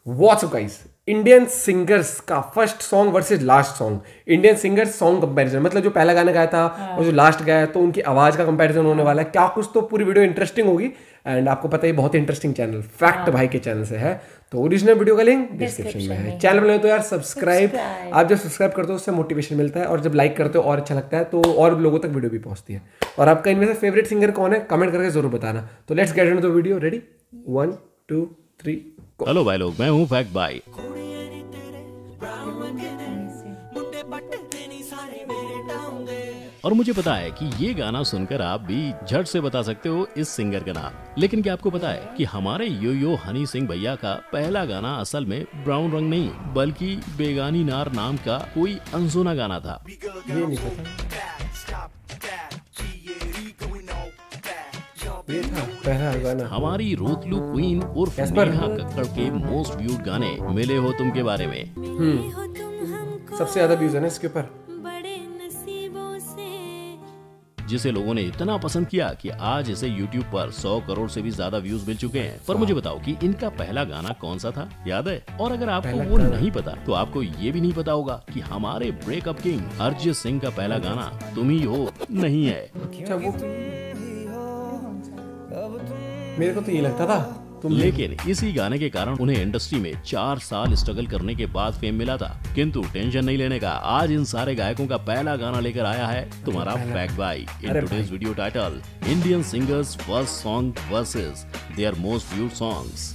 WhatsApp guys, Indian singers का first song versus last song, Indian singers song comparison, मतलब जो पहला गाना गाया था और जो लास्ट गाया तो उनकी आवाज का कंपैरिजन होने वाला है। क्या कुछ, तो पूरी वीडियो इंटरेस्टिंग होगी। एंड आपको पता है बहुत इंटरेस्टिंग चैनल फैक्ट भाई के चैनल से है, तो ओरिजिनल वीडियो का लिंक डिस्क्रिप्शन में है। चैनल बनाए तो यार सब्सक्राइब, आप जब सब्सक्राइब करते हो उससे मोटिवेशन मिलता है, और जब लाइक करते हो और अच्छा लगता है, तो और लोगों तक वीडियो भी पहुंचती है। और आपका इनमें से फेवरेट सिंगर कौन है, कमेंट करके जरूर बताना। तो let's get into the video. Ready, 1 2 3 go. Hello भाई लोग, मैं हूँ फैक्ट भाई। और मुझे पता है कि ये गाना सुनकर आप भी झट से बता सकते हो इस सिंगर का नाम। लेकिन क्या आपको पता है कि हमारे यो यो हनी सिंह भैया का पहला गाना असल में ब्राउन रंग नहीं बल्कि बेगानी नार नाम का कोई अनसुना गाना था। ये नहीं पता, ये था पहला गाना। हमारी रोतलू क्वीन उर्फ नेहा कक्कड़ के मोस्ट व्यूड गाने मिले हो तुम के बारे में। सबसे ज्यादा व्यूज है ना इसके ऊपर, जिसे लोगों ने इतना पसंद किया कि आज इसे YouTube पर 100 करोड़ से भी ज्यादा व्यूज मिल चुके हैं। पर मुझे बताओ कि इनका पहला गाना कौन सा था, याद है? और अगर आपको वो नहीं पता तो आपको ये भी नहीं पता होगा कि हमारे ब्रेकअप किंग अरिजीत सिंह का पहला गाना तुम ही हो नहीं है। अच्छा, वो मेरे को तो ये लगता था लेकिन इसी गाने के कारण उन्हें इंडस्ट्री में 4 साल स्ट्रगल करने के बाद फेम मिला था। किंतु टेंशन नहीं लेने का, आज इन सारे गायकों का पहला गाना लेकर आया है तुम्हारा फैक्ट भाई। In today's video title, Indian singers first song versus their most viewed songs.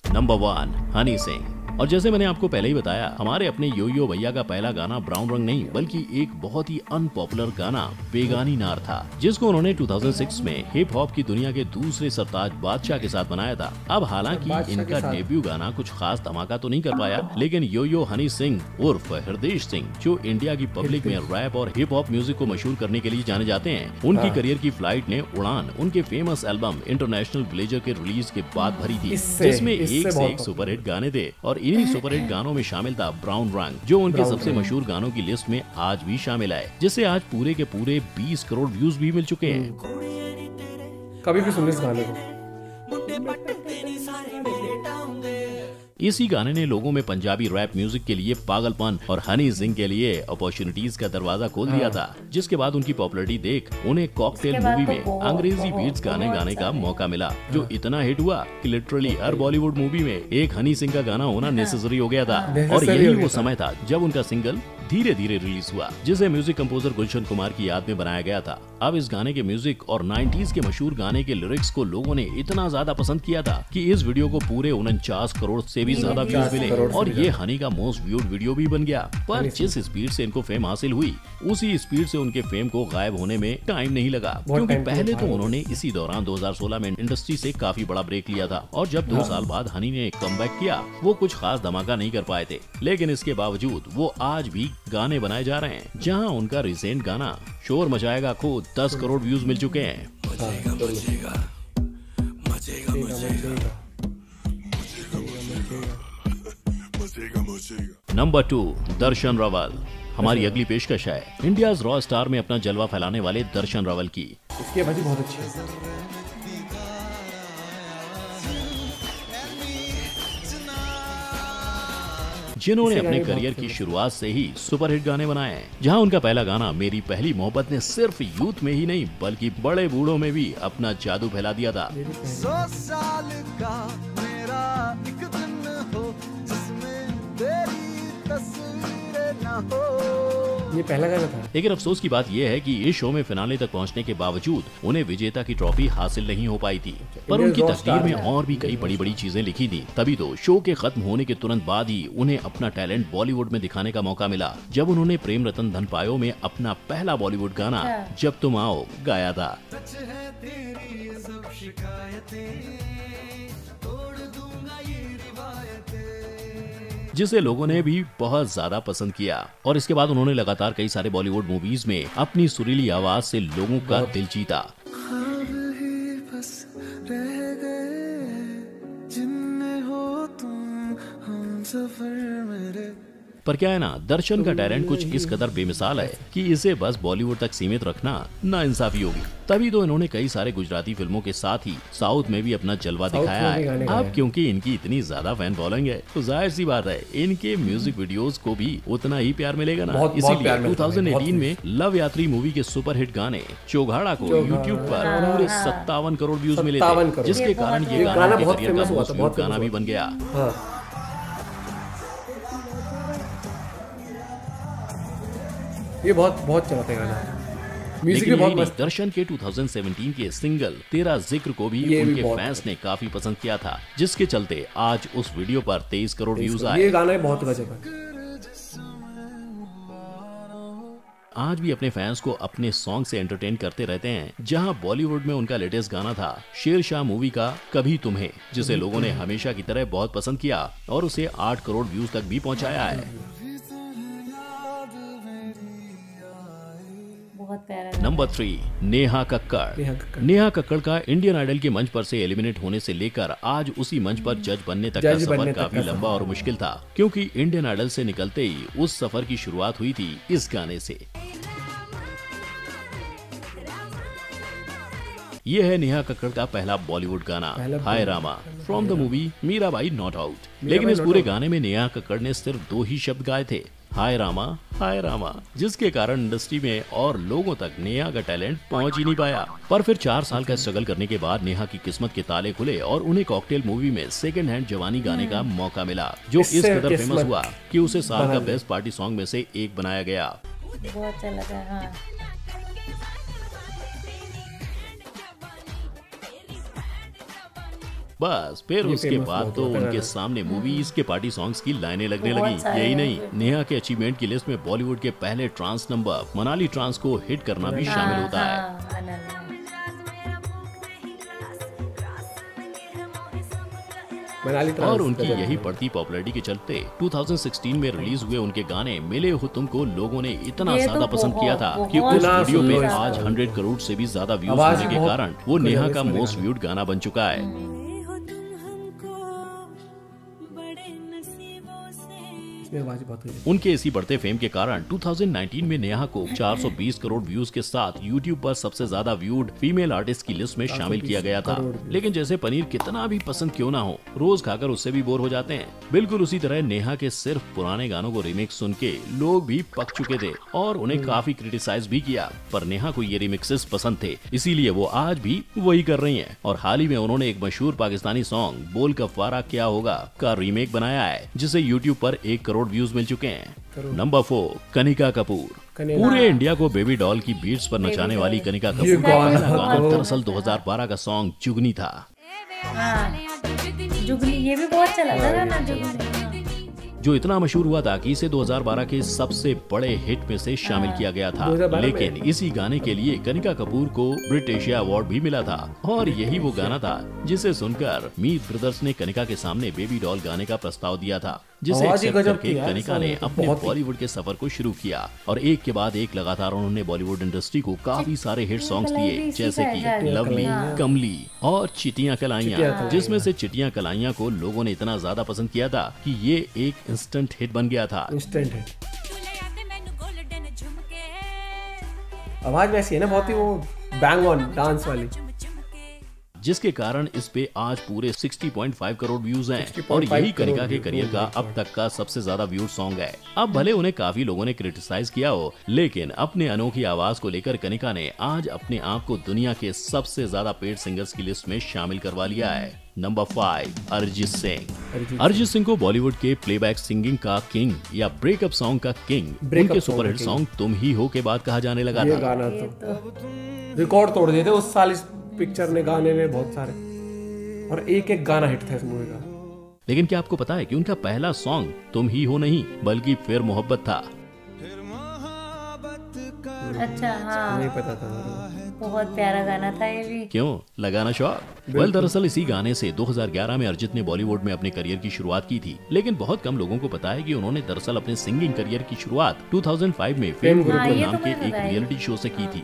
Number 1, Honey Singh. और जैसे मैंने आपको पहले ही बताया, हमारे अपने यो यो भैया का पहला गाना ब्राउन रंग नहीं बल्कि एक बहुत ही अनपॉपुलर गाना बेगानी नार था, जिसको उन्होंने 2006 में हिप हॉप की दुनिया के दूसरे सरताज बादशाह के साथ बनाया था। अब हालांकि इनका डेब्यू गाना कुछ खास धमाका तो नहीं कर पाया, लेकिन यो यो हनी सिंह उर्फ हृदय सिंह, जो इंडिया की पब्लिक में रैप और हिप हॉप म्यूजिक को मशहूर करने के लिए जाने जाते हैं, उनकी करियर की फ्लाइट ने उड़ान उनके फेमस एल्बम इंटरनेशनल विलेजर के रिलीज के बाद भरी थी, जिसमें एक से एक सुपरहिट गाने थे। और इन्हीं सुपरहिट गानों में शामिल था ब्राउन रंग, जो उनके सबसे मशहूर गानों की लिस्ट में आज भी शामिल है, जिसे आज पूरे के पूरे 20 करोड़ व्यूज भी मिल चुके हैं। कभी भी सुन इस गाने को। इसी गाने ने लोगों में पंजाबी रैप म्यूजिक के लिए पागलपन और हनी सिंह के लिए अपॉर्चुनिटीज का दरवाजा खोल दिया था, जिसके बाद उनकी पॉपुलैरिटी देख उन्हें कॉकटेल मूवी में अंग्रेजी बीट्स गाने गाने का मौका मिला, जो इतना हिट हुआ कि लिटरली हर बॉलीवुड मूवी में एक हनी सिंह का गाना होना नेसेसरी हो गया था। और यही वो समय था जब उनका सिंगल धीरे धीरे रिलीज हुआ, जिसे म्यूजिक कंपोजर गुलशन कुमार की याद में बनाया गया था। अब इस गाने के म्यूजिक और 90s के मशहूर गाने के लिरिक्स को लोगों ने इतना ज्यादा पसंद किया था कि इस वीडियो को पूरे 49 करोड़ से भी ज्यादा व्यूज मिले, और ये हनी का मोस्ट व्यूड वीडियो भी बन गया। पर जिस स्पीड से इनको फेम हासिल हुई, उसी स्पीड से उनके फेम को गायब होने में टाइम नहीं लगा, क्योंकि पहले तो उन्होंने इसी दौरान 2016 में इंडस्ट्री से काफी बड़ा ब्रेक लिया था, और जब 2 साल बाद हनी ने कमबैक किया, वो कुछ खास धमाका नहीं कर पाए थे। लेकिन इसके बावजूद वो आज भी गाने बनाए जा रहे हैं, जहां उनका रिसेंट गाना शोर मचाएगा खुद 10 करोड़ व्यूज मिल चुके हैं। नंबर 2, दर्शन रावल। हमारी अगली पेशकश है इंडियाज रॉ स्टार में अपना जलवा फैलाने वाले दर्शन रावल की। इसकी आवाज बहुत अच्छी है। जिन्होंने अपने करियर की शुरुआत से ही सुपरहिट गाने बनाए हैं, जहां उनका पहला गाना मेरी पहली मोहब्बत ने सिर्फ यूथ में ही नहीं बल्कि बड़े बूढ़ों में भी अपना जादू फैला दिया था। 100 साल का मेरा एक दिन हो जिसमें तेरी तस्वीरें ना हो। ये पहला गाना था। लेकिन अफसोस की बात यह है कि इस शो में फिनाले तक पहुंचने के बावजूद उन्हें विजेता की ट्रॉफी हासिल नहीं हो पाई थी, पर उनकी तकदीर में और भी कई बड़ी बड़ी चीजें लिखी थी। तभी तो शो के खत्म होने के तुरंत बाद ही उन्हें अपना टैलेंट बॉलीवुड में दिखाने का मौका मिला, जब उन्होंने प्रेम रतन धन पायो में अपना पहला बॉलीवुड गाना जब तुम आओ गाया था। जिसे लोगों ने भी बहुत ज्यादा पसंद किया, और इसके बाद उन्होंने लगातार कई सारे बॉलीवुड मूवीज में अपनी सुरीली आवाज से लोगों का दिल जीता। पर क्या है ना, दर्शन का टैलेंट कुछ इस कदर बेमिसाल है कि इसे बस बॉलीवुड तक सीमित रखना नाइंसाफी होगी। तभी तो इन्होंने कई सारे गुजराती फिल्मों के साथ ही साउथ में भी अपना जलवा दिखाया है। अब क्योंकि इनकी इतनी ज्यादा फैन फॉलोइंग है तो जाहिर सी बात है इनके म्यूजिक वीडियोस को भी उतना ही प्यार मिलेगा ना। इसीलिए 2018 में लव यात्री मूवी के सुपरहिट गाने चौघाड़ा को यूट्यूब पर पूरे 57 करोड़ व्यूज मिले थे, जिसके कारण ये गाना के करियर का मोस्ट व्यूड गाना भी बन गया। ये बहुत चला था गाना। म्यूजिक भी बहुत मस्त। दर्शन के 2017 के सिंगल तेरा जिक्र को भी उनके फैंस ने काफी पसंद किया था, जिसके चलते आज उस वीडियो पर 23 करोड़ व्यूज आए। ये गाना बहुत गजब है। आज भी अपने फैंस को अपने सॉन्ग से एंटरटेन करते रहते हैं। जहां बॉलीवुड में उनका लेटेस्ट गाना था शेरशाह मूवी का कभी तुम्हें, जिसे लोगों ने हमेशा की तरह बहुत पसंद किया और उसे 8 करोड़ व्यूज तक भी पहुंचाया है। नंबर 3, नेहा कक्कड़। नेहा कक्कड़ का इंडियन आइडल के मंच पर से एलिमिनेट होने से लेकर आज उसी मंच पर जज बनने तक का सफर काफी लंबा और मुश्किल था, क्योंकि इंडियन आइडल से निकलते ही उस सफर की शुरुआत हुई थी इस गाने से। ये है नेहा कक्कड़ का पहला बॉलीवुड गाना Hai Rama from the movie Meerabai not out. लेकिन इस पूरे गाने में नेहा कक्कड़ ने सिर्फ 2 ही शब्द गाए थे, हाय रामा, जिसके कारण इंडस्ट्री में और लोगों तक नेहा का टैलेंट पहुंच ही नहीं पाया। पर फिर 4 साल का स्ट्रगल करने के बाद नेहा की किस्मत के ताले खुले और उन्हें कॉकटेल मूवी में सेकंड हैंड जवानी गाने का मौका मिला, जो इस कदर फेमस हुआ कि उसे साल का बेस्ट पार्टी सॉन्ग में से एक बनाया गया। बहुत अच्छा लगा। हाँ। बस फिर उसके बाद तो उनके सामने मूवीज के पार्टी सॉन्ग्स की लाइनें लगने लगी। यही नहीं, नेहा के अचीवमेंट की लिस्ट में बॉलीवुड के पहले ट्रांस नंबर मनाली ट्रांस को हिट करना भी शामिल होता है। और उनकी यही बढ़ती पॉपुलैरिटी के चलते 2016 में रिलीज हुए उनके गाने मिले हो तुमको लोगों ने इतना ज्यादा पसंद किया था कि उस वीडियो पे आज 100 करोड़ से भी ज्यादा व्यूज होने के कारण वो नेहा का मोस्ट व्यूड गाना बन चुका है। उनके इसी बढ़ते फेम के कारण 2019 में नेहा को 420 करोड़ व्यूज के साथ यूट्यूब पर सबसे ज्यादा व्यूड फीमेल आर्टिस्ट की लिस्ट में शामिल किया गया था। लेकिन जैसे पनीर कितना भी पसंद क्यों ना हो, रोज खाकर उससे भी बोर हो जाते हैं। बिल्कुल उसी तरह नेहा के सिर्फ पुराने गानों को रिमिक्स सुन के लोग भी पक चुके थे और उन्हें काफी क्रिटिसाइज भी किया, पर नेहा को ये रिमिक्सेस पसंद थे, इसीलिए वो आज भी वही कर रही है। और हाल ही में उन्होंने एक मशहूर पाकिस्तानी सॉन्ग बोल कफवारा क्या होगा का रीमेक बनाया है, जिसे यूट्यूब पर 1 करोड़ व्यूज मिल चुके हैं। नंबर 4, कनिका कपूर। पूरे इंडिया को बेबी डॉल की बीट्स पर नचाने वाली कनिका कपूर का पहला गाना दरअसल 2012 का सॉन्ग जुगनी था। जुगनी, ये भी बहुत चला था गाना जुगनी, जो इतना मशहूर हुआ था कि इसे 2012 के सबसे बड़े हिट में से शामिल किया गया था। लेकिन इसी गाने के लिए कनिका कपूर को ब्रिट एशिया अवार्ड भी मिला था और यही वो गाना था जिसे सुनकर मीत ब्रदर्स ने कनिका के सामने बेबी डॉल गाने का प्रस्ताव दिया था, जिसे एक्सेप्ट करके कनिका ने अपने बॉलीवुड के सफर को शुरू किया और एक के बाद एक लगातार उन्होंने बॉलीवुड इंडस्ट्री को काफी सारे हिट सॉन्ग्स दिए, जैसे कि लवली, कमली और चिटियां कलाइयां, जिसमें से चिटियां कलाइयां को लोगों ने इतना ज्यादा पसंद किया था कि ये एक इंस्टेंट हिट बन गया था। Instant hit. आवाज वैसी है ना, बहुत ही वो बैंग ऑन डांस वाली, जिसके कारण इस पे आज पूरे 60.5 करोड़ व्यूज हैं और यही कनिका के करियर का अब तक का सबसे ज्यादा व्यूड सॉन्ग है। अब भले उन्हें काफी लोगों ने क्रिटिसाइज किया हो, लेकिन अपने अनोखी आवाज को लेकर कनिका ने आज अपने आप को दुनिया के सबसे ज्यादा पेड सिंगर्स की लिस्ट में शामिल करवा लिया है। नंबर 5, अरिजीत सिंह। अरिजीत सिंह को बॉलीवुड के प्लेबैक सिंगिंग का किंग या ब्रेकअप सॉन्ग का किंग उनके सुपरहिट सॉन्ग तुम ही हो के बाद कहा जाने लगा था। गाना तो रिकॉर्ड तोड़ दिए थे उस साल इस पिक्चर ने, गाने में बहुत सारे, और एक गाना हिट था इस मूवी का। लेकिन क्या आपको पता है कि उनका पहला सॉन्ग तुम ही हो नहीं बल्कि फिर मोहब्बत था। अच्छा, हाँ, नहीं पता था। बहुत प्यारा गाना था ये भी। क्यों लगाना शौक? दरअसल इसी गाने से 2011 में अरिजीत ने बॉलीवुड में अपने करियर की शुरुआत की थी, लेकिन बहुत कम लोगों को पता है कि उन्होंने दरअसल अपने सिंगिंग करियर की शुरुआत 2005 में फेम गुरुकुल नाम के एक रियलिटी शो से की थी।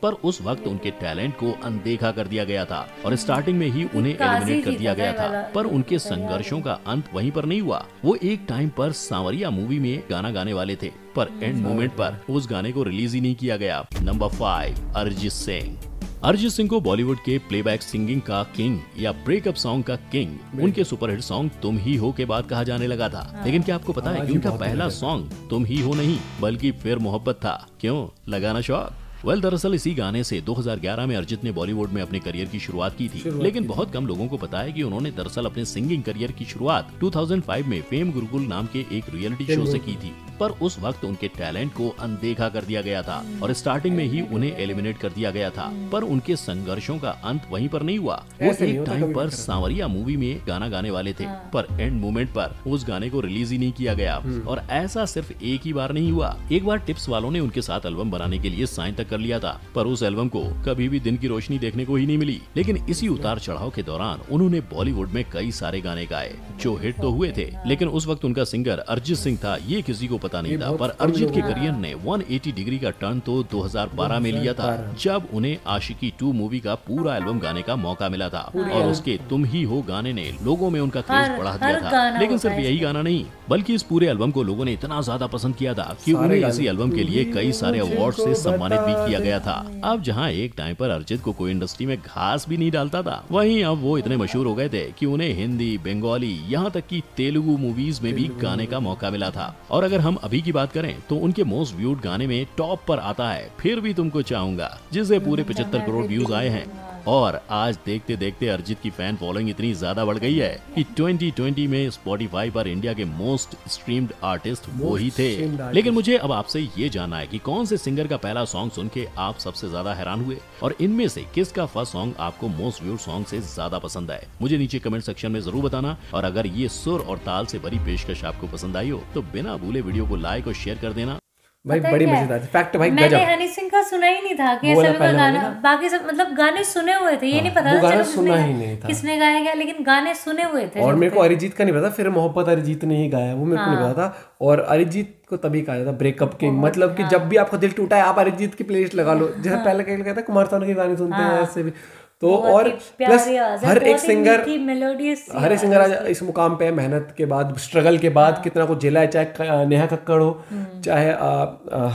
पर उस वक्त उनके टैलेंट को अनदेखा कर दिया गया था और स्टार्टिंग में ही उन्हें एलिमिनेट कर दिया गया था। पर उनके संघर्षों का अंत वहीं पर नहीं हुआ। वो एक टाइम पर सांवरिया मूवी में गाना गाने वाले थे, पर एंड मोमेंट पर उस गाने को रिलीज ही नहीं किया गया। नंबर 5, अरिजीत सिंह। अरिजीत सिंह को बॉलीवुड के प्लेबैक सिंगिंग का किंग या ब्रेकअप सॉन्ग का किंग उनके सुपरहिट सॉन्ग तुम ही हो के बाद कहा जाने लगा था। लेकिन क्या आपको पता है कि उनका पहला सॉन्ग तुम ही हो नहीं बल्कि फिर मोहब्बत था। क्यों, लगाना शौक? दरअसल इसी गाने से 2011 में अरिजीत ने बॉलीवुड में अपने करियर की शुरुआत की थी। लेकिन बहुत कम लोगों को पता है कि उन्होंने दरअसल अपने सिंगिंग करियर की शुरुआत 2005 में फेम गुरुकुल नाम के एक रियलिटी शो से की थी। पर उस वक्त उनके टैलेंट को अनदेखा कर दिया गया था और स्टार्टिंग में ही उन्हें एलिमिनेट कर दिया गया था। पर उनके संघर्षों का अंत वहीं पर नहीं हुआ। वो एक टाइम पर सांवरिया मूवी में गाना गाने वाले थे, पर एंड मोमेंट पर उस गाने को रिलीज ही नहीं किया गया। और ऐसा सिर्फ एक ही बार नहीं हुआ। एक बार टिप्स वालों ने उनके साथ एल्बम बनाने के लिए साइन तक कर लिया था, पर उस एल्बम को कभी भी दिन की रोशनी देखने को ही नहीं मिली। लेकिन इसी उतार चढ़ाव के दौरान उन्होंने बॉलीवुड में कई सारे गाने गाए जो हिट तो हुए थे, लेकिन उस वक्त उनका सिंगर अरिजीत सिंह था ये किसी को पता नहीं था। पर अरिजीत के करियर ने 180 डिग्री का टर्न तो 2012 में लिया था, जब उन्हें आशिकी 2 मूवी का पूरा एल्बम गाने का मौका मिला था। और उसके तुम ही हो गाने ने लोगों में उनका क्रेज बढ़ा दिया था। लेकिन सिर्फ यही गाना नहीं, बल्कि इस पूरे एल्बम को लोगों ने इतना ज्यादा पसंद किया था कि उन्हें इसी एल्बम के लिए कई सारे अवार्ड से सम्मानित भी किया गया था। अब जहां एक टाइम पर अरिजीत को कोई इंडस्ट्री में घास भी नहीं डालता था, वहीं अब वो इतने मशहूर हो गए थे कि उन्हें हिंदी, बंगाली, यहाँ तक कि तेलुगु मूवीज में भी गाने का मौका मिला था। और अगर हम अभी की बात करें तो उनके मोस्ट व्यूड गाने में टॉप पर आता है फिर भी तुमको चाहूंगा, जिसे पूरे 75 करोड़ व्यूज आए हैं। और आज देखते देखते अरिजीत की फैन फॉलोइंग इतनी ज्यादा बढ़ गई है कि 2020 में स्पॉटिफाई पर इंडिया के मोस्ट स्ट्रीम्ड आर्टिस्ट वो ही थे। लेकिन मुझे अब आपसे ये जानना है कि कौन से सिंगर का पहला सॉन्ग सुन के आप सबसे ज्यादा हैरान हुए और इनमें से किसका फर्स्ट सॉन्ग आपको मोस्ट व्यूड सॉन्ग से ज्यादा पसंद आए। मुझे नीचे कमेंट सेक्शन में जरूर बताना। और अगर ये सुर और ताल से भरी पेशकश आपको पसंद आई हो तो बिना भूले वीडियो को लाइक और शेयर कर देना। भाई बड़ी मजेदार फैक्ट भाई, मैंने हनी सिंह का सुना ही नहीं था कि ऐसा भी गाना। बाकी सब मतलब गाने सुने हुए थे, ये नहीं पता था गाना सुना ही नहीं था किसने गाया क्या, लेकिन गाने सुने हुए थे। और मेरे को अरिजीत का नहीं पता, फिर मोहब्बत अरिजीत ने ही गाया, वो मेरे को नहीं पता था। और अरिजीत को तभी कहा जाता ब्रेकअप किंग, मतलब कि जब भी आपका दिल टूटा है आप अरिजीत की प्लेलिस्ट लगा लो। जैसे पहले कहता है कुमार सानू के गाने सुनते हैं, ऐसे भी तो। और प्लस हर एक सिंगर आज इस मुकाम पे मेहनत के बाद, स्ट्रगल के बाद कितना कुछ झेला है, चाहे नेहा कक्कड़ हो, चाहे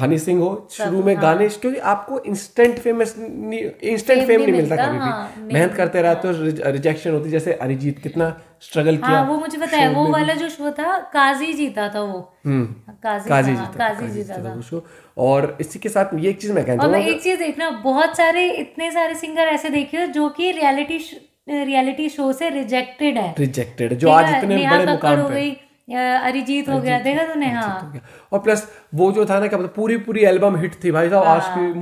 हनी सिंह हो। शुरू में गाने, क्योंकि आपको इंस्टेंट फेम नहीं मिलता कभी भी, मेहनत करते रहते हो, रिजेक्शन होती। जैसे अरिजीत कितना स्ट्रगल किया। वो मुझे पता है, वो वाला जो शो था काजी जीता था वो। काजी जीता था वो शो। और इसी के साथ ये एक चीज मैं कहता हूँ, और मैं एक चीज देखना, बहुत सारे इतने सारे सिंगर ऐसे देखे जो कि रियलिटी शो से रिजेक्टेड है, जो आज इतने बड़े मुकाम पे। हो गई, अरिजीत हो गया, देखा तूने? हाँ। और प्लस वो जो था ना, क्या मतलब पूरी एल्बम हिट थी भाई साहब। आशिकी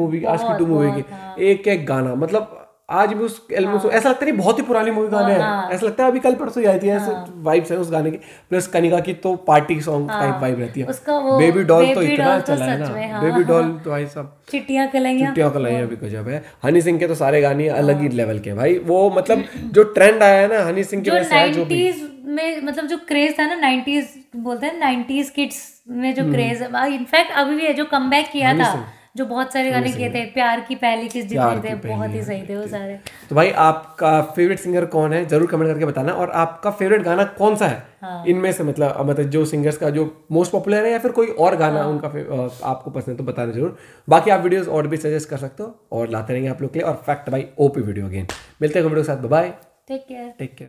2 मूवी की एक एक गाना, मतलब आज भी उस एल्बम से ऐसा लगता नहीं बहुत ही पुरानी मूवी गाने हैं, ऐसा लगता है अभी कल परसों ही आई थी। ऐसे वाइब्स है उस गाने की। प्लस कनिका की तो पार्टी सॉन्ग टाइप वाइब रहती है। बेबी डॉल तो इतना चला है ना, बेबी डॉल तो भाई साहब, चिट्टियां कलाइयां भी गजब है। हनी सिंह के तो सारे गाने अलग ही लेवल के भाई। वो मतलब जो ट्रेंड आया है ना हनी सिंह के, जो 90s में मतलब जो क्रेज था ना, 90s बोलते हैं 90s किड्स में जो क्रेज, इनफैक्ट अभी भी है, जो कमबैक किया था, जो बहुत सारे गाने किए थे, प्यार की पहली किस जितने थे, बहुत ही सही थे वो सारे। तो भाई आपका फेवरेट सिंगर कौन है जरूर कमेंट करके बताना। और आपका फेवरेट गाना कौन सा है इनमें से, मतलब जो सिंगर्स का जो मोस्ट पॉपुलर है, या फिर कोई और गाना उनका आपको पसंद है तो बताना जरूर। बाकी आप वीडियोस और भी सजेस्ट कर सकते हो और लाते रहेंगे आप लोग के लिए। और फैक्ट भाई ओपी वीडियो अगेन मिलते हैं वीडियो के साथ। Bye, take care.